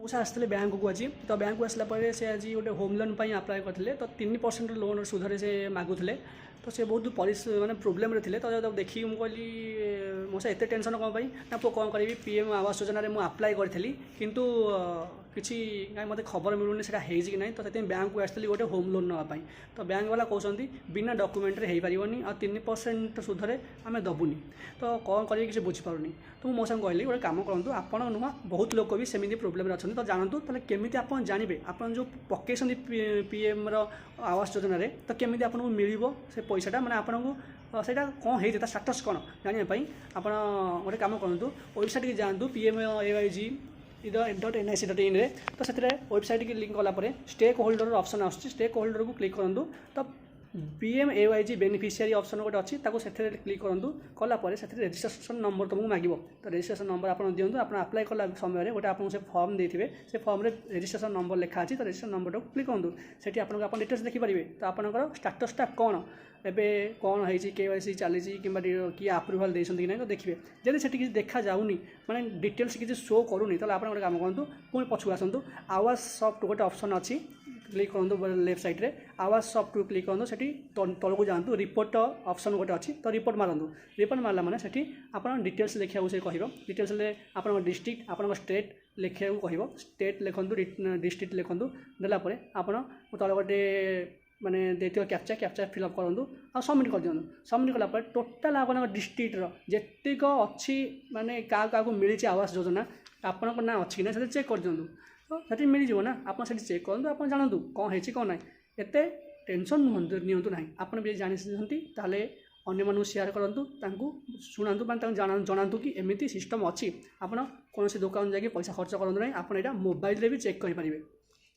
मौसा आसते बैंक को आज तो बैंक को आसला से आज गोटे होम लोन आप्लाय करते तो 3% लोन सुधरे से मागुले तो से बहुत माने प्रोब्लेम थे तो देखिए मुझे मौसा एत टेंशन कौन ना पु कौन करी पीएम आवास योजना मुझे आप्लाय करी किंतु किसी मत खबर मिलूनी से कि ना तो बैंक को आसती गोटे होम लोन नापी तो बैंक वाला कहते बिना डॉक्यूमेंट हो पारनी आ 3% सुधरे आम दबुनी तो कौन करेंगे किसी बुझीपारूनी तो मुझे मौसा कहली गोटे कम करूँ आपण नुह बहुत लोग भी सेमती प्रोब्लेम अच्छा तो जानतु ताले केमिति आपण जानबे आपण जो पकेसन पीएम रो आवास योजना रे तो केमिति आपन को मिलिबो से पैसाटा माने आपन को सेटा कौन है स्टाटस कौन जानापी आपण गोटे कम करूँ वेबसाइट की जातु pmaig.nic.in रे तो से वेबसाइट की लिंक कलापर स्टेक होल्डर ऑप्शन आस स्टेक होल्डर को क्लिक करूँ तो PMAYG बेनिफिशियरी ऑप्शन गोटे अच्छी से क्लिक करूँ कलापर से रजिस्ट्रेशन नंबर तुमको मांगो तो रजिस्ट्रेशन नंबर आप दिंतु आप अप्लाई कला समय गोटे आपको से फॉर्म देते से फॉर्म रे रजिस्ट्रेशन नंबर लिखा अच्छी तो रजिस्ट्रेशन नंबर को क्लिक करूँ से आपको डिटेल्स देखिपारे तो आपंकर स्टाटसटा कौन एबे कौन है KYC चली कि किए आप्रुवाल देते ना तो देखिए जब से किसी देखा जाऊनी माने डिटेल्स किसी शो करूनी तो आप गोटे कम करूँ पुणी पछू आसतु आवास सॉफ्ट गोटे ऑप्शन अच्छी क्लिक करूँ लेफ्ट साइड रे आवास सॉफ्ट को क्लिक करूँ से तल को जातु रिपोर्ट ऑप्शन गोटे अच्छी तो रिपोर्ट मारतु रिपोर्ट मारला मैंने से आप डिटेल्स लिखा से कह डिटेल्स आप डिस्ट्रिक्ट आप स्टेट लिखा कह स्टेट लिखु डिस्ट्रिक्ट लिखु देलापर आप तल गोटे माने देते कैप्चा फिलअप करूँ और सबमिट कर दिखाँ सबमिट कलापर टोटाल आप डिस्ट्रिक्टर जेतिक अच्छी माने क्या मिली आवास योजना आपण ना अच्छी ना चेक कर दिखाँ तो से मिल जाव ना आप चेक करूँ आप जानतु कौन है कौन ना एत टेंशन नियंतु ना आप जानते ताले अन्य मानू शेयर करूँ शुणु जनातु कि एमती सिस्टम अच्छी आपड़ कौन दुकान जाकि पैसा खर्च करूँ ना आप मोबाइल भी चेक करेंगे।